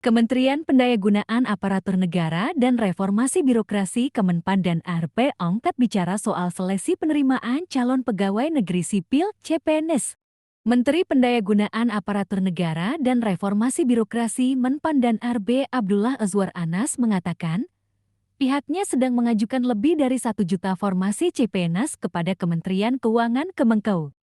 Kementerian Pendayagunaan Aparatur Negara dan Reformasi Birokrasi Kemenpan dan ARP angkat bicara soal seleksi penerimaan calon pegawai negeri sipil (CPNS). Menteri Pendayagunaan Aparatur Negara dan Reformasi Birokrasi Menpan dan ARP Abdullah Azwar Anas mengatakan, pihaknya sedang mengajukan lebih dari 1 juta formasi CPNS kepada Kementerian Keuangan Kemenkeu.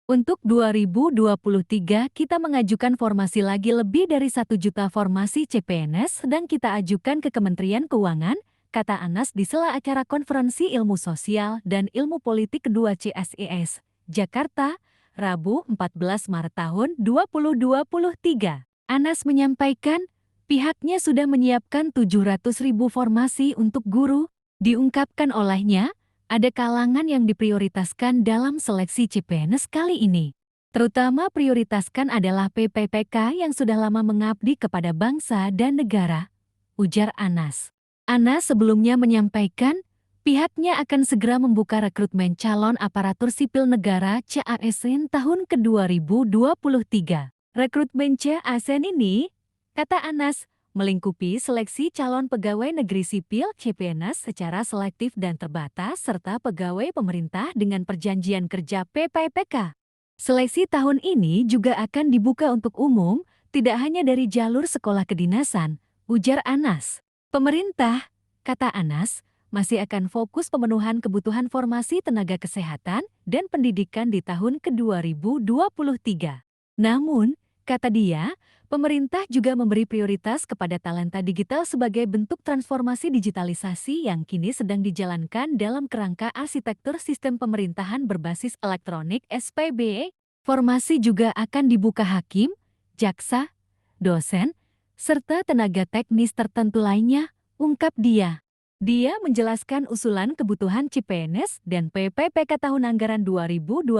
Untuk 2023 kita mengajukan formasi lagi lebih dari 1 juta formasi CPNS sedang kita ajukan ke Kementerian Keuangan, kata Anas di sela acara Konferensi Ilmu Sosial dan Ilmu Politik kedua CSIS, Jakarta, Rabu 14 Maret tahun 2023. Anas menyampaikan, pihaknya sudah menyiapkan 700.000 formasi untuk guru, diungkapkan olehnya, ada kalangan yang diprioritaskan dalam seleksi CPNS kali ini. Terutama prioritaskan adalah PPPK yang sudah lama mengabdi kepada bangsa dan negara, ujar Anas. Anas sebelumnya menyampaikan, pihaknya akan segera membuka rekrutmen calon aparatur sipil negara CASN tahun ke-2023. Rekrutmen CASN ini, kata Anas, melingkupi seleksi calon pegawai negeri sipil CPNS secara selektif dan terbatas serta pegawai pemerintah dengan perjanjian kerja PPPK. Seleksi tahun ini juga akan dibuka untuk umum, tidak hanya dari jalur sekolah kedinasan, ujar Anas. Pemerintah, kata Anas, masih akan fokus pemenuhan kebutuhan formasi tenaga kesehatan dan pendidikan di tahun ke-2023. Namun, kata dia, pemerintah juga memberi prioritas kepada talenta digital sebagai bentuk transformasi digitalisasi yang kini sedang dijalankan dalam kerangka arsitektur sistem pemerintahan berbasis elektronik (SPB). Formasi juga akan dibuka hakim, jaksa, dosen, serta tenaga teknis tertentu lainnya, ungkap dia. Dia menjelaskan usulan kebutuhan CPNS dan PPPK tahun anggaran 2023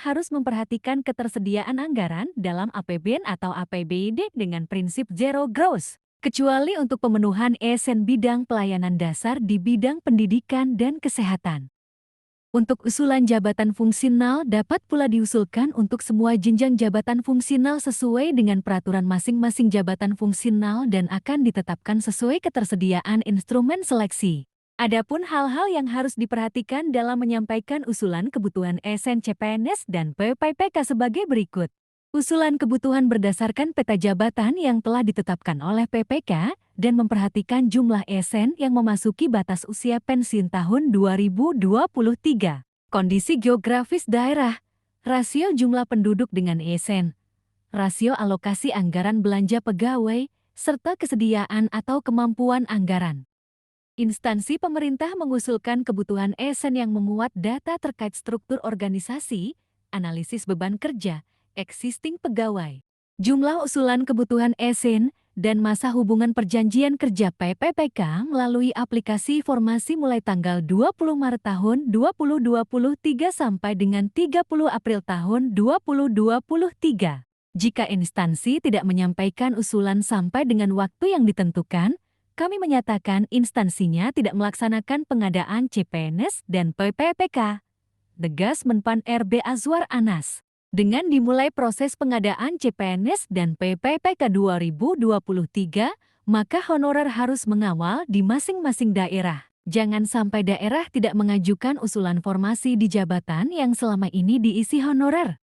harus memperhatikan ketersediaan anggaran dalam APBN atau APBD dengan prinsip zero growth, kecuali untuk pemenuhan ESN bidang pelayanan dasar di bidang pendidikan dan kesehatan. Untuk usulan jabatan fungsional dapat pula diusulkan untuk semua jenjang jabatan fungsional sesuai dengan peraturan masing-masing jabatan fungsional dan akan ditetapkan sesuai ketersediaan instrumen seleksi. Adapun hal-hal yang harus diperhatikan dalam menyampaikan usulan kebutuhan ESN CPNS dan PPPK sebagai berikut. Usulan kebutuhan berdasarkan peta jabatan yang telah ditetapkan oleh PPK dan memperhatikan jumlah ESN yang memasuki batas usia pensiun tahun 2023. Kondisi geografis daerah, rasio jumlah penduduk dengan ESN, rasio alokasi anggaran belanja pegawai, serta kesediaan atau kemampuan anggaran. Instansi pemerintah mengusulkan kebutuhan ESN yang memuat data terkait struktur organisasi, analisis beban kerja, existing pegawai, jumlah usulan kebutuhan ESN, dan masa hubungan perjanjian kerja PPPK melalui aplikasi formasi mulai tanggal 20 Maret tahun 2023 sampai dengan 30 April tahun 2023. Jika instansi tidak menyampaikan usulan sampai dengan waktu yang ditentukan, kami menyatakan instansinya tidak melaksanakan pengadaan CPNS dan PPPK. Tegas Menpan RB Azwar Anas. Dengan dimulai proses pengadaan CPNS dan PPPK 2023, maka honorer harus mengawal di masing-masing daerah. Jangan sampai daerah tidak mengajukan usulan formasi di jabatan yang selama ini diisi honorer.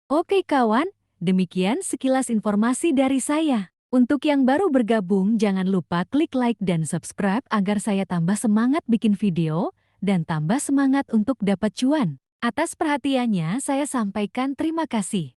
Oke kawan, demikian sekilas informasi dari saya. Untuk yang baru bergabung, jangan lupa klik like dan subscribe agar saya tambah semangat bikin video dan tambah semangat untuk dapat cuan. Atas perhatiannya saya sampaikan terima kasih.